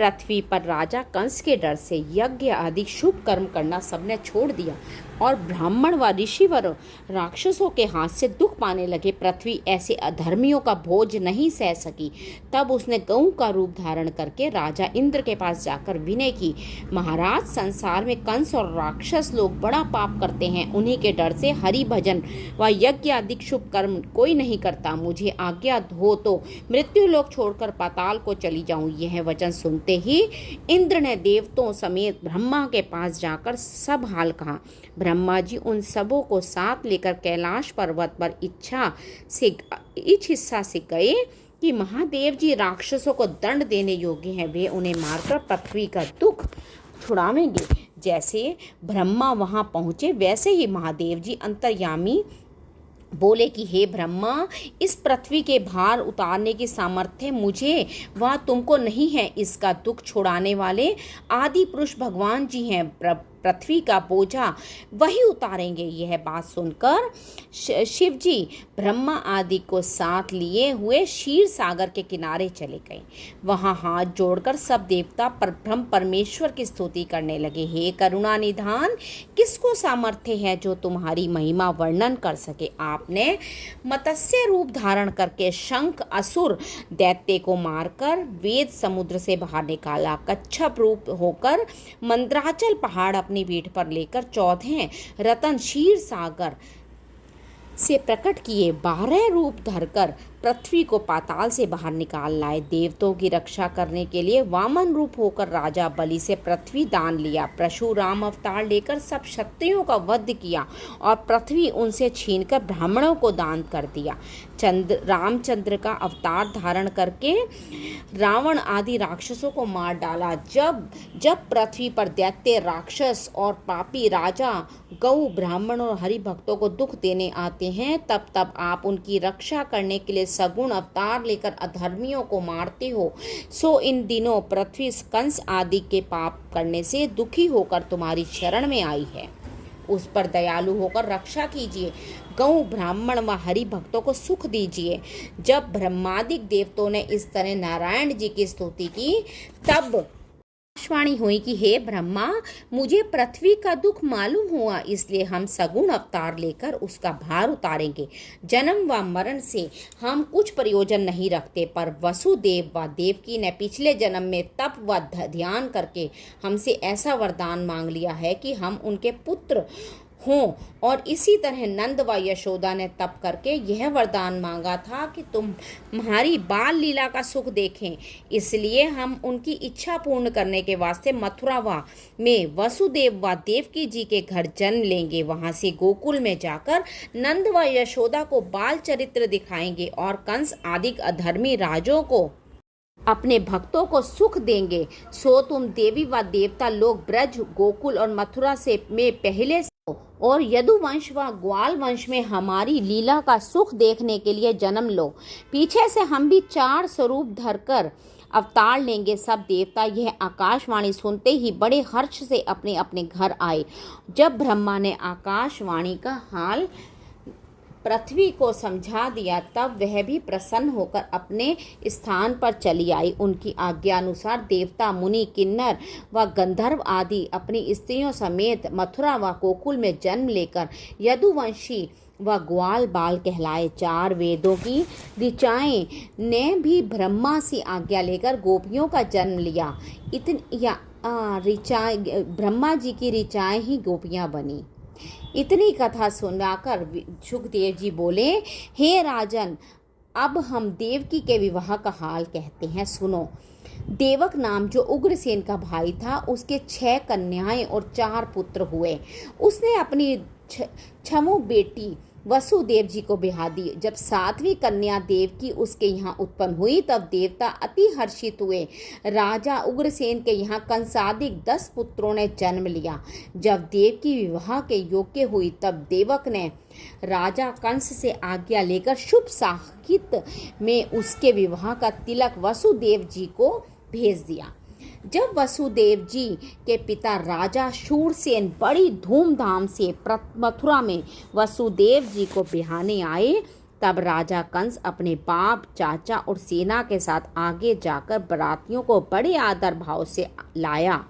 पृथ्वी पर राजा कंस के डर से यज्ञ आदि शुभ कर्म करना सबने छोड़ दिया और ब्राह्मण व ऋषिवर राक्षसों के हाथ से दुख पाने लगे। पृथ्वी ऐसे अधर्मियों का बोझ नहीं सह सकी। तब उसने गऊ का रूप धारण करके राजा इंद्र के पास जाकर विनय की, महाराज, संसार में कंस और राक्षस लोग बड़ा पाप करते हैं। उन्हीं के डर से हरि भजन व यज्ञ आदि शुभ कर्म कोई नहीं करता। मुझे आज्ञा हो तो मृत्यु लोक छोड़कर पाताल को चली जाऊं। यह वचन सुनते ही इंद्र ने देवताओं समेत ब्रह्मा के पास जाकर सब हाल कहा। ब्रह्मा जी उन सबों को साथ लेकर कैलाश पर्वत पर इस हिस्सा से गए कि महादेव जी राक्षसों को दंड देने योग्य हैं। वे उन्हें मारकर पृथ्वी का दुख छुड़ावेंगे। जैसे ब्रह्मा वहां पहुंचे वैसे ही महादेव जी अंतर्यामी बोले कि हे ब्रह्मा, इस पृथ्वी के भार उतारने की सामर्थ्य मुझे व तुमको नहीं है। इसका दुख छुड़ाने वाले आदि पुरुष भगवान जी हैं। पृथ्वी का बोझा वही उतारेंगे। यह बात सुनकर शिव जी ब्रह्मा आदि को साथ लिए हुए क्षीर सागर के किनारे चले गए। वहां हाथ जोड़कर सब देवता परब्रह्म परमेश्वर की स्तुति करने लगे। हे करुणा निधान, किसको सामर्थ्य है जो तुम्हारी महिमा वर्णन कर सके। आपने मत्स्य रूप धारण करके शंख असुर दैत्य को मारकर वेद समुद्र से बाहर निकाला। कच्छप रूप होकर मंद्राचल पहाड़ अपनी पीठ पर लेकर 14 रतन क्षीर सागर से प्रकट किए। 12 रूप धरकर पृथ्वी को पाताल से बाहर निकाल लाए। देवताओं की रक्षा करने के लिए वामन रूप होकर राजा बलि से पृथ्वी दान लिया। परशुराम अवतार लेकर सब क्षत्रियों का वध किया और पृथ्वी उनसे छीनकर ब्राह्मणों को दान कर दिया। रामचंद्र का अवतार धारण करके रावण आदि राक्षसों को मार डाला। जब पृथ्वी पर दैत्य, राक्षस और पापी राजा गौ, ब्राह्मण और हरि भक्तों को दुख देने आते हैं, तब आप उनकी रक्षा करने के लिए सगुण अवतार लेकर अधर्मियों को मारते हो। सो इन दिनों पृथ्वी कंस आदि के पाप करने से दुखी होकर तुम्हारी शरण में आई है। उस पर दयालु होकर रक्षा कीजिए। गौ, ब्राह्मण व हरि भक्तों को सुख दीजिए। जब ब्रह्मादिक देवताओं ने इस तरह नारायण जी की स्तुति की, तब आकाशवाणी हुई कि हे ब्रह्मा, मुझे पृथ्वी का दुख मालूम हुआ, इसलिए हम सगुण अवतार लेकर उसका भार उतारेंगे। जन्म व मरण से हम कुछ प्रयोजन नहीं रखते, पर वसुदेव व देवकी ने पिछले जन्म में तप व ध्यान करके हमसे ऐसा वरदान मांग लिया है कि हम उनके पुत्र हों। और इसी तरह नंद व यशोदा ने तप करके यह वरदान मांगा था कि तुम्हारी बाल लीला का सुख देखें। इसलिए हम उनकी इच्छा पूर्ण करने के वास्ते मथुरा में वसुदेव व देवकी जी के घर जन्म लेंगे। वहां से गोकुल में जाकर नंद व यशोदा को बाल चरित्र दिखाएंगे और कंस आदि अधर्मी राजों को अपने भक्तों को सुख देंगे। सो तुम देवी व देवता लोग ब्रज, गोकुल और मथुरा में पहले और यदुवंश व ग्वाल वंश में हमारी लीला का सुख देखने के लिए जन्म लो। पीछे से हम भी 4 स्वरूप धरकर अवतार लेंगे। सब देवता यह आकाशवाणी सुनते ही बड़े हर्ष से अपने अपने घर आए। जब ब्रह्मा ने आकाशवाणी का हाल पृथ्वी को समझा दिया, तब वह भी प्रसन्न होकर अपने स्थान पर चली आई। उनकी आज्ञा अनुसार देवता, मुनि, किन्नर व गंधर्व आदि अपनी स्त्रियों समेत मथुरा व गोकुल में जन्म लेकर यदुवंशी व ग्वाल बाल कहलाए। 4 वेदों की ऋचाएं ने भी ब्रह्मा से आज्ञा लेकर गोपियों का जन्म लिया। ब्रह्मा जी की ऋचाएं ही गोपियां बनी। इतनी कथा सुनाकर सुखदेव जी बोले, हे राजन, अब हम देवकी के विवाह का हाल कहते हैं, सुनो। देवक नाम जो उग्रसेन का भाई था, उसके 6 कन्याएं और 4 पुत्र हुए। उसने अपनी 6वीं बेटी वसुदेव जी को ब्याह दी। जब 7वीं कन्या देवकी उसके यहाँ उत्पन्न हुई, तब देवता अति हर्षित हुए। राजा उग्रसेन के यहाँ कंसादिक 10 पुत्रों ने जन्म लिया। जब देवकी विवाह के योग्य हुई, तब देवक ने राजा कंस से आज्ञा लेकर शुभ साहित्य में उसके विवाह का तिलक वसुदेव जी को भेज दिया। जब वसुदेव जी के पिता राजा शूरसेन बड़ी धूमधाम से मथुरा में वसुदेव जी को ब्याहने आए, तब राजा कंस अपने बाप, चाचा और सेना के साथ आगे जाकर बारातियों को बड़े आदर भाव से लाया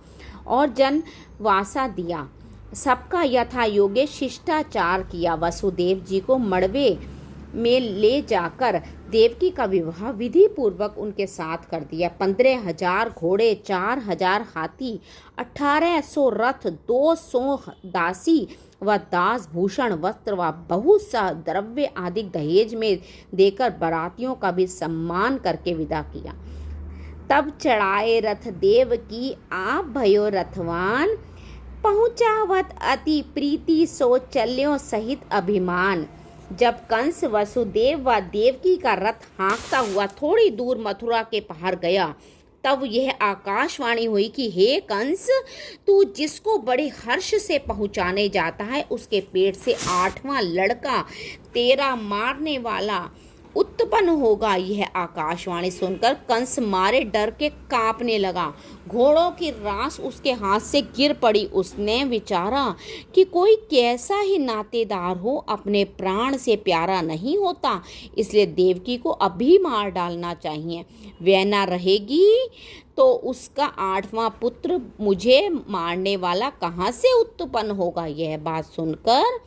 और जनवासा दिया। सबका यथा योग्य शिष्टाचार किया। वसुदेव जी को मड़वे में ले जाकर देवकी का विवाह विधि पूर्वक उनके साथ कर दिया। 15,000 घोड़े, 4,000 हाथी, 1,800 रथ, 200 दासी व दास, भूषण, वस्त्र व बहुत सा द्रव्य आदि दहेज में देकर बारातियों का भी सम्मान करके विदा किया। तब चढ़ाए रथ देव की आप भयो रथवान, पहुँचावत अति प्रीति सो चल्यों सहित अभिमान। जब कंस वसुदेव व देवकी का रथ हाँकता हुआ थोड़ी दूर मथुरा के पार गया, तब यह आकाशवाणी हुई कि हे कंस, तू जिसको बड़े हर्ष से पहुँचाने जाता है उसके पेट से 8वां लड़का तेरा मारने वाला उत्पन्न होगा। यह आकाशवाणी सुनकर कंस मारे डर के कांपने लगा। घोड़ों की रास उसके हाथ से गिर पड़ी। उसने विचारा कि कोई कैसा ही नातेदार हो अपने प्राण से प्यारा नहीं होता, इसलिए देवकी को अभी मार डालना चाहिए। वह न रहेगी तो उसका 8वां पुत्र मुझे मारने वाला कहाँ से उत्पन्न होगा। यह बात सुनकर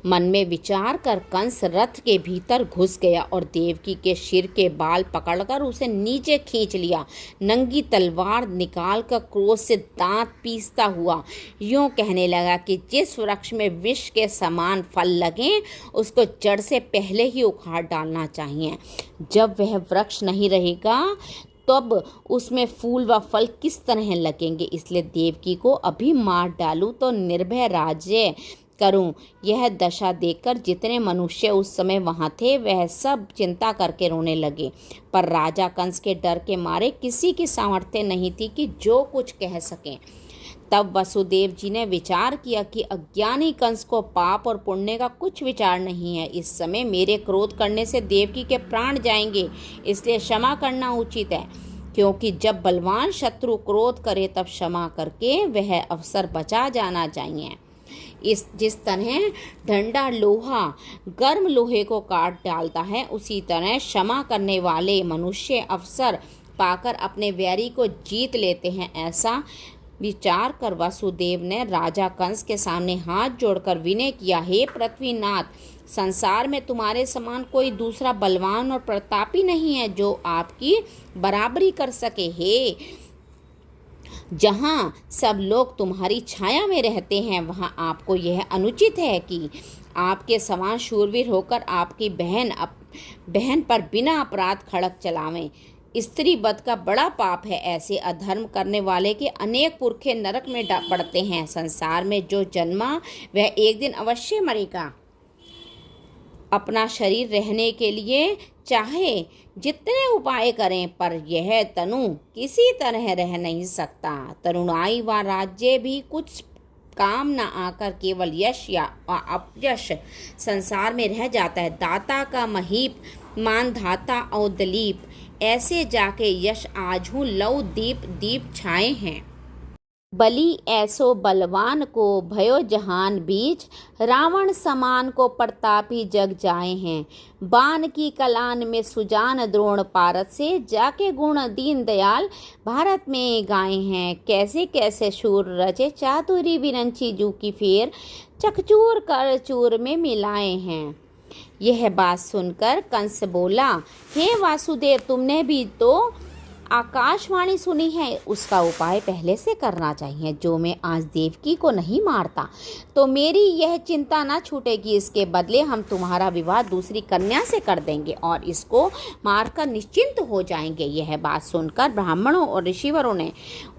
मन में विचार कर कंस रथ के भीतर घुस गया और देवकी के सिर के बाल पकड़कर उसे नीचे खींच लिया। नंगी तलवार निकालकर क्रोध से दांत पीसता हुआ यूं कहने लगा कि जिस वृक्ष में विष के समान फल लगे उसको जड़ से पहले ही उखाड़ डालना चाहिए। जब वह वृक्ष नहीं रहेगा तब उसमें फूल व फल किस तरह लगेंगे, इसलिए देवकी को अभी मार डालूं तो निर्भय राज्य करूं। यह दशा देखकर जितने मनुष्य उस समय वहां थे वह सब चिंता करके रोने लगे, पर राजा कंस के डर के मारे किसी की सामर्थ्य नहीं थी कि जो कुछ कह सकें। तब वसुदेव जी ने विचार किया कि अज्ञानी कंस को पाप और पुण्य का कुछ विचार नहीं है। इस समय मेरे क्रोध करने से देवकी के प्राण जाएंगे, इसलिए क्षमा करना उचित है, क्योंकि जब बलवान शत्रु क्रोध करे तब क्षमा करके वह अवसर बचा जाना चाहिए। जिस तरह ठंडा लोहा गर्म लोहे को काट डालता है, उसी तरह क्षमा करने वाले मनुष्य अवसर पाकर अपने वैरी को जीत लेते हैं। ऐसा विचार कर वसुदेव ने राजा कंस के सामने हाथ जोड़कर विनय किया, हे पृथ्वीनाथ, संसार में तुम्हारे समान कोई दूसरा बलवान और प्रतापी नहीं है जो आपकी बराबरी कर सके। हे जहाँ सब लोग तुम्हारी छाया में रहते हैं, वहाँ आपको यह अनुचित है कि आपके समान शूरवीर होकर आपकी बहन पर बिना अपराध खड़क चलावें। स्त्री वध का बड़ा पाप है। ऐसे अधर्म करने वाले के अनेक पुरखे नरक में पड़ते हैं। संसार में जो जन्मा वह एक दिन अवश्य मरेगा। अपना शरीर रहने के लिए चाहे जितने उपाय करें, पर यह तनु किसी तरह रह नहीं सकता। तरुणाई व राज्य भी कुछ काम न आकर केवल यश या अपयश संसार में रह जाता है। दाता का महीप मानधाता और दलीप, ऐसे जाके यश आजू लौ दीप दीप छाए हैं। बलि ऐसो बलवान को भयो जहान बीच, रावण समान को प्रतापी जग जाए हैं। बाण की कलान में सुजान द्रोण पारत से, जाके गुण दीन दयाल भारत में गाए हैं। कैसे कैसे शूर रचे चातुरी विरंची जू की फेर, चकचूर कर चूर में मिलाए हैं। यह बात सुनकर कंस बोला, हे वासुदेव, तुमने भी तो आकाशवाणी सुनी है, उसका उपाय पहले से करना चाहिए। जो मैं आज देवकी को नहीं मारता तो मेरी यह चिंता ना छूटेगी। इसके बदले हम तुम्हारा विवाह दूसरी कन्या से कर देंगे और इसको मारकर निश्चिंत हो जाएंगे। यह बात सुनकर ब्राह्मणों और ऋषिवरों ने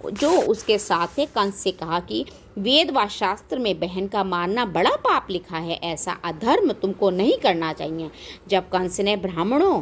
जो उसके साथ थे कंस से कहा कि वेद व शास्त्र में बहन का मारना बड़ा पाप लिखा है, ऐसा अधर्म तुमको नहीं करना चाहिए। जब कंस ने ब्राह्मणों